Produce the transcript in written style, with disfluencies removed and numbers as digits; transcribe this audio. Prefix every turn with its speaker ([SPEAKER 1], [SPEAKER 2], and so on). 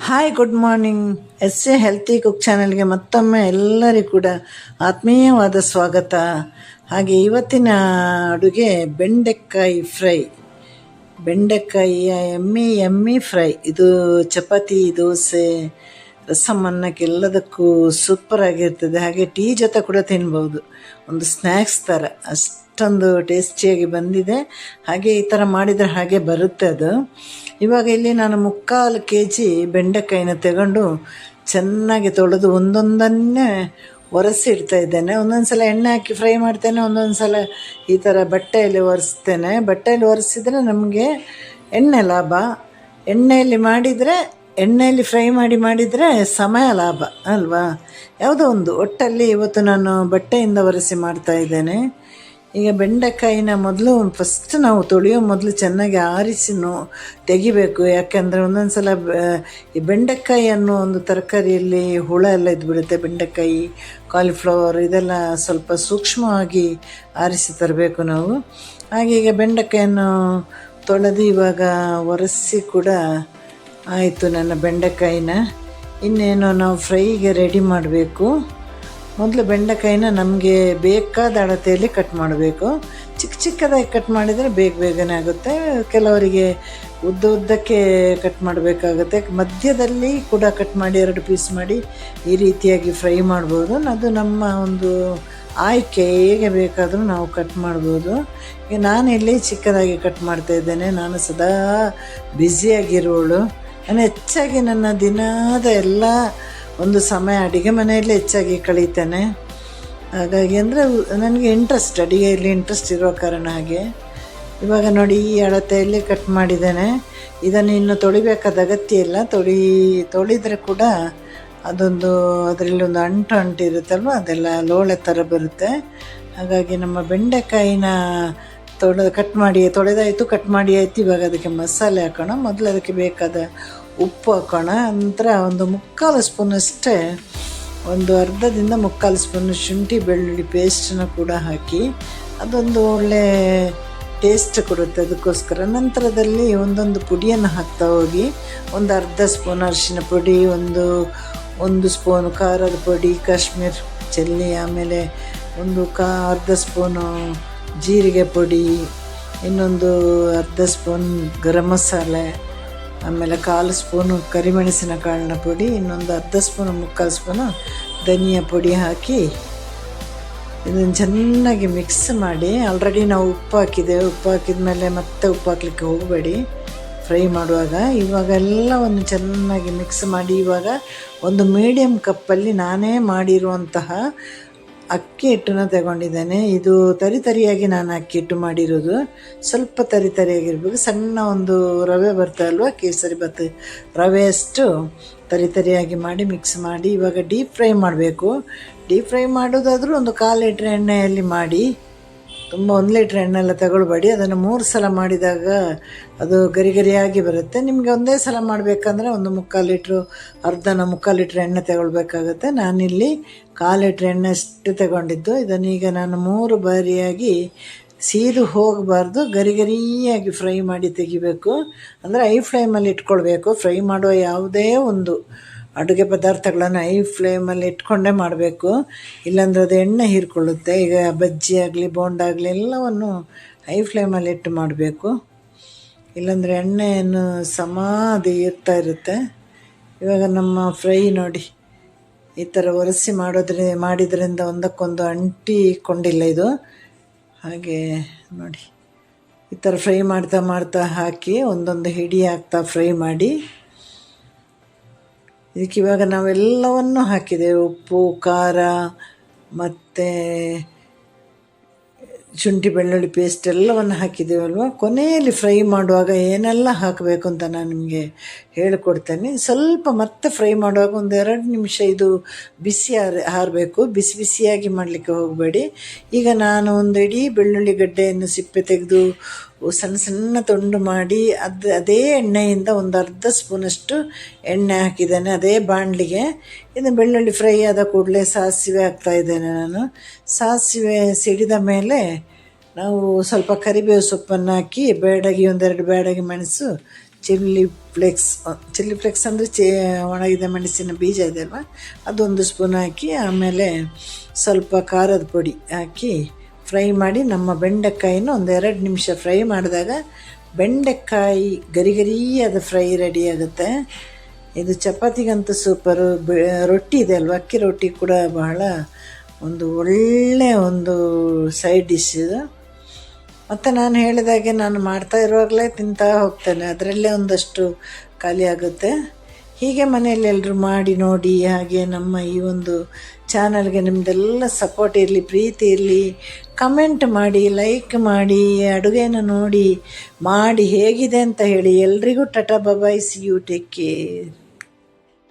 [SPEAKER 1] Hi, good morning. S healthy cook ಚಾನಲ್ಗೆ ಮತ್ತೊಮ್ಮೆ ಎಲ್ಲರಿಗೂ ಕೂಡ ಆತ್ಮೀಯವಾದ ಸ್ವಾಗತ. ಹಾಗೆ ಇವತ್ತಿನ ಅಡುಗೆ ಬೆಂಡೆಕಾಯಿ ಫ್ರೈ. ಬೆಂಡೆಕಾಯಿಯ ಎಮ್ಮಿ ಫ್ರೈ. ಇದು ಚಪಾತಿ, ದೋಸೆ, ರಸಮ್ ಅನ್ನಕ್ಕೆ ಎಲ್ಲದಕ್ಕೂ ಸೂಪರ್ ಆಗಿರ್ತದೆ. ಹಾಗೆ ಟೀ ಜೊತೆ ಕೂಡ ತಿನ್ಬೋದು. ಒಂದು ಸ್ನ್ಯಾಕ್ಸ್ ಥರ ಅಷ್ಟೊಂದು ಟೇಸ್ಟಿಯಾಗಿ ಬಂದಿದೆ. ಹಾಗೆ ಈ ಥರ ಮಾಡಿದರೆ ಹಾಗೆ ಬರುತ್ತೆ ಅದು. ಇವಾಗ ಇಲ್ಲಿ ನಾನು 3/4 kg ಬೆಂಡೆಕಾಯಿನ ತಗೊಂಡು ಚೆನ್ನಾಗಿ ತೊಳೆದು ಒಂದೊಂದನ್ನೇ ಒರೆಸಿ ಇಡ್ತಾ ಇದ್ದೇನೆ. ಒಂದೊಂದು ಸಲ ಎಣ್ಣೆ ಹಾಕಿ ಫ್ರೈ ಮಾಡ್ತೇನೆ, ಒಂದೊಂದು ಸಲ ಈ ಥರ ಬಟ್ಟೆಯಲ್ಲಿ ಒರೆಸ್ತೇನೆ. ಬಟ್ಟೆಯಲ್ಲಿ ಒರೆಸಿದರೆ ನಮಗೆ ಎಣ್ಣೆ ಲಾಭ. ಎಣ್ಣೆಯಲ್ಲಿ ಫ್ರೈ ಮಾಡಿದರೆ ಸಮಯ ಲಾಭ ಅಲ್ವಾ. ಯಾವುದೋ ಒಂದು ಒಟ್ಟಲ್ಲಿ ಇವತ್ತು ನಾನು ಬಟ್ಟೆಯಿಂದ ಒರೆಸಿ ಮಾಡ್ತಾಯಿದ್ದೇನೆ. ಈಗ ಬೆಂಡೆಕಾಯಿನ ಫಸ್ಟ್ ನಾವು ತೊಳೆಯೋ ಮೊದಲು ಚೆನ್ನಾಗಿ ಆರಿಸಿ ತೆಗಿಬೇಕು. ಯಾಕೆಂದರೆ ಒಂದೊಂದು ಸಲ ಈ ಬೆಂಡೆಕಾಯಿ ಅನ್ನೋ ಒಂದು ತರಕಾರಿಯಲ್ಲಿ ಹುಳ ಎಲ್ಲ ಇದ್ಬಿಡುತ್ತೆ. ಬೆಂಡೆಕಾಯಿ, ಕಾಲಿಫ್ಲವರ್ ಇದೆಲ್ಲ ಸ್ವಲ್ಪ ಸೂಕ್ಷ್ಮವಾಗಿ ಆರಿಸಿ ತರಬೇಕು ನಾವು. ಹಾಗೆ ಈಗ ಬೆಂಡೆಕಾಯನ್ನು ತೊಳೆದು ಇವಾಗ ಒರೆಸಿ ಕೂಡ ಆಯಿತು ನನ್ನ ಬೆಂಡೆಕಾಯಿನ. ಇನ್ನೇನು ನಾವು ಫ್ರೈಗೆ ರೆಡಿ ಮಾಡಬೇಕು. ಮೊದಲು ಬೆಂಡೆಕಾಯಿನ ನಮಗೆ ಬೇಕಾದ ಅಳತೆಯಲ್ಲಿ ಕಟ್ ಮಾಡಬೇಕು. ಚಿಕ್ಕದಾಗಿ ಕಟ್ ಮಾಡಿದರೆ ಬೇಗನೆ ಆಗುತ್ತೆ. ಕೆಲವರಿಗೆ ಉದ್ದಕ್ಕೆ ಕಟ್ ಮಾಡಬೇಕಾಗುತ್ತೆ. ಮಧ್ಯದಲ್ಲಿ ಕೂಡ ಕಟ್ ಮಾಡಿ 2 ಪೀಸ್ ಮಾಡಿ ಈ ರೀತಿಯಾಗಿ ಫ್ರೈ ಮಾಡ್ಬೋದು. ಅದು ನಮ್ಮ ಒಂದು ಆಯ್ಕೆ, ಹೇಗೆ ಬೇಕಾದರೂ ನಾವು ಕಟ್ ಮಾಡ್ಬೋದು. ಈಗ ನಾನಿಲ್ಲಿ ಚಿಕ್ಕದಾಗಿ ಕಟ್ ಮಾಡ್ತಾಯಿದ್ದೇನೆ. ನಾನು ಸದಾ ಬ್ಯುಸಿಯಾಗಿರೋಳು. ನಾನು ಹೆಚ್ಚಾಗಿ ನನ್ನ ದಿನದ ಎಲ್ಲ ಒಂದು ಸಮಯ ಅಡುಗೆ ಮನೆಯಲ್ಲೇ ಹೆಚ್ಚಾಗಿ ಕಳೀತೇನೆ. ಹಾಗಾಗಿ ಅಂದರೆ ನನಗೆ ಅಡುಗೆಯಲ್ಲಿ ಇಂಟ್ರೆಸ್ಟ್ ಇರೋ ಕಾರಣ ಹಾಗೆ. ಇವಾಗ ನೋಡಿ, ಈ ಅಳತೆಯಲ್ಲಿ ಕಟ್ ಮಾಡಿದ್ದೇನೆ. ಇದನ್ನು ಇನ್ನು ತೊಳಿಬೇಕಾದ ಅಗತ್ಯ ಇಲ್ಲ. ತೊಳಿದರೆ ಕೂಡ ಅದರಲ್ಲಿ ಒಂದು ಅಂಟು ಇರುತ್ತಲ್ವ, ಅದೆಲ್ಲ ಲೋಳೆ ಥರ ಬರುತ್ತೆ. ಹಾಗಾಗಿ ನಮ್ಮ ಬೆಂಡೆಕಾಯಿನ ತೊಳೆದಾಯಿತು, ಕಟ್ ಮಾಡಿ ಆಯಿತು. ಇವಾಗ ಅದಕ್ಕೆ ಮಸಾಲೆ ಹಾಕೋಣ. ಮೊದಲು ಅದಕ್ಕೆ ಬೇಕಾದ ಉಪ್ಪು ಹಾಕೋಣ. ನಂತರ ಒಂದು 3/4 ಸ್ಪೂನಷ್ಟೇ, ಒಂದು ಅರ್ಧದಿಂದ 3/4 ಸ್ಪೂನ್ ಶುಂಠಿ ಬೆಳ್ಳುಳ್ಳಿ ಪೇಸ್ಟನ್ನು ಕೂಡ ಹಾಕಿ ಅದೊಂದು ಒಳ್ಳೆ ಟೇಸ್ಟ್ ಕೊಡುತ್ತೆ. ಅದಕ್ಕೋಸ್ಕರ ನಂತರದಲ್ಲಿ ಒಂದೊಂದು ಪುಡಿಯನ್ನು ಹಾಕ್ತಾ ಹೋಗಿ, ಒಂದು ಅರ್ಧ ಸ್ಪೂನ್ ಅರಿಶಿನ ಪುಡಿ, ಒಂದು ಸ್ಪೂನು ಖಾರದ ಪುಡಿ, ಕಾಶ್ಮೀರ್ ಚಿಲ್ಲಿ, ಆಮೇಲೆ ಅರ್ಧ ಸ್ಪೂನು ಜೀರಿಗೆ ಪುಡಿ, ಇನ್ನೊಂದು ಅರ್ಧ ಸ್ಪೂನ್ ಗರಂ ಮಸಾಲೆ, ಆಮೇಲೆ 1/4 ಸ್ಪೂನು ಕರಿಮೆಣಸಿನ ಕಾಳಿನ ಪುಡಿ, ಇನ್ನೊಂದು ಅರ್ಧ ಸ್ಪೂನು 3/4 ಸ್ಪೂನು ಧನಿಯಾ ಪುಡಿ ಹಾಕಿ ಇದನ್ನು ಚೆನ್ನಾಗಿ ಮಿಕ್ಸ್ ಮಾಡಿ. ಆಲ್ರೆಡಿ ನಾವು ಉಪ್ಪು ಹಾಕಿದ ಮೇಲೆ ಮತ್ತೆ ಉಪ್ಪು ಹಾಕಲಿಕ್ಕೆ ಹೋಗಬೇಡಿ ಫ್ರೈ ಮಾಡುವಾಗ. ಇವಾಗ ಎಲ್ಲವನ್ನು ಚೆನ್ನಾಗಿ ಮಿಕ್ಸ್ ಮಾಡಿ, ಇವಾಗ ಒಂದು ಮೀಡಿಯಮ್ ಕಪ್ಪಲ್ಲಿ ನಾನೇ ಮಾಡಿರುವಂತಹ ಅಕ್ಕಿ ಹಿಟ್ಟನ್ನು ತಗೊಂಡಿದ್ದೇನೆ. ಇದು ತರಿಯಾಗಿ ನಾನು ಅಕ್ಕಿ ಹಿಟ್ಟು ಮಾಡಿರೋದು. ಸ್ವಲ್ಪ ತರಿಯಾಗಿರ್ಬೇಕು. ಸಣ್ಣ ಒಂದು ರವೆ ಬರ್ತಾ ಅಲ್ವಾ, ಕೇಸರಿ ಭಾತ್ ರವೆಯಷ್ಟು ತರಿಯಾಗಿ ಮಾಡಿ ಮಿಕ್ಸ್ ಮಾಡಿ ಇವಾಗ ಡೀಪ್ ಫ್ರೈ ಮಾಡಬೇಕು. ಡೀಪ್ ಫ್ರೈ ಮಾಡೋದಾದರೂ ಒಂದು 1/4 ಲೀಟ್ರ್ ಎಣ್ಣೆಯಲ್ಲಿ ಮಾಡಿ. ತುಂಬ 1 ಲೀಟ್ರ್ ಎಣ್ಣೆ ಎಲ್ಲ ತಗೊಳ್ಬೇಡಿ. ಅದನ್ನು 3 ಸಲ ಮಾಡಿದಾಗ ಅದು ಗರಿಯಾಗಿ ಬರುತ್ತೆ. ನಿಮಗೆ ಒಂದೇ ಸಲ ಮಾಡಬೇಕಂದ್ರೆ ಒಂದು 3/4 ಲೀಟ್ರು, 3/4 ಲೀಟ್ರ್ ಎಣ್ಣೆ ತಗೊಳ್ಬೇಕಾಗುತ್ತೆ. ನಾನಿಲ್ಲಿ 1/4 ಲೀಟ್ರ್ ಎಣ್ಣೆ ಅಷ್ಟು ತಗೊಂಡಿದ್ದು. ಇದನ್ನೀಗ ನಾನು 3 ಬಾರಿಯಾಗಿ ಸೀದು ಹೋಗಬಾರ್ದು, ಗರಿಯಾಗಿ ಫ್ರೈ ಮಾಡಿ ತೆಗಿಬೇಕು. ಅಂದರೆ ಐ ಫ್ಲೇಮಲ್ಲಿ ಇಟ್ಕೊಳ್ಬೇಕು. ಫ್ರೈ ಮಾಡುವ ಯಾವುದೇ ಒಂದು ಅಡುಗೆ ಪದಾರ್ಥಗಳನ್ನು ಐ ಫ್ಲೇಮಲ್ಲಿ ಇಟ್ಕೊಂಡೇ ಮಾಡಬೇಕು. ಇಲ್ಲಾಂದರೆ ಅದು ಎಣ್ಣೆ ಹೀರ್ಕೊಳ್ಳುತ್ತೆ. ಈಗ ಬಜ್ಜಿ ಆಗಲಿ, ಬೋಂಡ ಆಗಲಿ ಎಲ್ಲವನ್ನು ಐ ಫ್ಲೇಮಲ್ಲಿ ಇಟ್ಟು ಮಾಡಬೇಕು. ಇಲ್ಲಾಂದರೆ ಎಣ್ಣೆಯನ್ನು ಅದು ಇರ್ತಾ ಇರುತ್ತೆ. ಇವಾಗ ನಮ್ಮ ಫ್ರೈ ನೋಡಿ, ಈ ಥರ ಒರೆಸಿ ಮಾಡಿದ್ರಿಂದ ಒಂದಕ್ಕೊಂದು ಅಂಟಿಕೊಂಡಿಲ್ಲ ಇದು. ಹಾಗೆ ನೋಡಿ, ಈ ಥರ ಫ್ರೈ ಮಾಡ್ತಾ ಹಾಕಿ ಒಂದೊಂದು ಹಿಡಿ ಹಾಕ್ತಾ ಫ್ರೈ ಮಾಡಿ. ಇದಕ್ಕೆ ಇವಾಗ ನಾವೆಲ್ಲವನ್ನು ಹಾಕಿದ್ದೇವೆ. ಉಪ್ಪು, ಖಾರ ಮತ್ತು ಶುಂಠಿ ಬೆಳ್ಳುಳ್ಳಿ ಪೇಸ್ಟ್ ಎಲ್ಲವನ್ನು ಹಾಕಿದ್ದೇವಲ್ವ. ಕೊನೆಯಲ್ಲಿ ಫ್ರೈ ಮಾಡುವಾಗ ಏನೆಲ್ಲ ಹಾಕಬೇಕು ಅಂತ ನಾನು ನಿಮಗೆ ಹೇಳಿಕೊಡ್ತೇನೆ. ಸ್ವಲ್ಪ ಮತ್ತೆ ಫ್ರೈ ಮಾಡುವಾಗ 1-2 ನಿಮಿಷ ಇದು ಬಿಸಿ ಆರಬೇಕು. ಬಿಸಿಯಾಗಿ ಮಾಡಲಿಕ್ಕೆ ಹೋಗಬೇಡಿ. ಈಗ ನಾನು ಒಂದು ಇಡೀ ಬೆಳ್ಳುಳ್ಳಿ ಗಡ್ಡೆಯನ್ನು ಸಿಪ್ಪೆ ತೆಗೆದು ಸಣ್ಣ ತುಂಡು ಮಾಡಿ ಅದೇ ಎಣ್ಣೆಯಿಂದ ಒಂದು ಅರ್ಧ ಸ್ಪೂನಷ್ಟು ಎಣ್ಣೆ ಹಾಕಿದ್ದೇನೆ ಅದೇ ಬಾಣಲಿಗೆ. ಇದು ಬೆಳ್ಳುಳ್ಳಿ ಫ್ರೈ ಆದ ಕೂಡಲೇ ಸಾಸಿವೆ ಹಾಕ್ತಾಯಿದ್ದೇನೆ ನಾನು. ಸಾಸಿವೆ ಸಿಡಿದ ಮೇಲೆ ನಾವು ಸ್ವಲ್ಪ ಕರಿಬೇವು ಸೊಪ್ಪನ್ನು ಹಾಕಿ, 2 ಬ್ಯಾಡಗಿ ಮೆಣಸು ಚಿಲ್ಲಿ ಫ್ಲೆಕ್ಸ್ ಅಂದರೆ ಒಣಗಿದ ಮೆಣಸಿನ ಬೀಜ ಇದೆ ಅಲ್ವ, ಅದೊಂದು ಸ್ಪೂನ್ ಹಾಕಿ, ಆಮೇಲೆ ಸ್ವಲ್ಪ ಖಾರದ ಪುಡಿ ಹಾಕಿ ಫ್ರೈ ಮಾಡಿ ನಮ್ಮ ಬೆಂಡೆಕಾಯಿನ ಒಂದು 2 ನಿಮಿಷ ಫ್ರೈ ಮಾಡಿದಾಗ ಬೆಂಡೆಕಾಯಿ ಗರಿಗರಿಯಾದ ಫ್ರೈ ರೆಡಿ ಆಗುತ್ತೆ. ಇದು ಚಪಾತಿಗಂತೂ ಸೂಪರು. ರೊಟ್ಟಿ ಇದೆ ಅಲ್ವ, ಅಕ್ಕಿ ರೊಟ್ಟಿ ಕೂಡ ಬಹಳ ಒಂದು ಒಳ್ಳೆಯ ಒಂದು ಸೈಡ್ ಡಿಶ್ ಇದು. ಮತ್ತು ನಾನು ಹೇಳಿದಾಗೆ ನಾನು ಮಾಡ್ತಾ ಇರುವಾಗಲೇ ತಿಂತಾ ಹೋಗ್ತೇನೆ, ಅದರಲ್ಲೇ ಒಂದಷ್ಟು ಖಾಲಿ ಆಗುತ್ತೆ. ಹೀಗೆ ಮನೆಯಲ್ಲಿ ಎಲ್ಲರೂ ಮಾಡಿ ನೋಡಿ. ಹಾಗೆ ನಮ್ಮ ಈ ಒಂದು ಚಾನಲ್ಗೆ ನಿಮ್ಮದೆಲ್ಲ ಸಪೋರ್ಟ್ ಇರಲಿ, ಪ್ರೀತಿ ಇರಲಿ. ಕಮೆಂಟ್ ಮಾಡಿ, ಲೈಕ್ ಮಾಡಿ, ಅಡುಗೆನ ನೋಡಿ ಹೇಗಿದೆ ಅಂತ ಹೇಳಿ. ಎಲ್ರಿಗೂ ಟಾಟಾ ಬಾಯ್, ಸಿ ಯು, ಟೇಕ್ ಕೇರ್.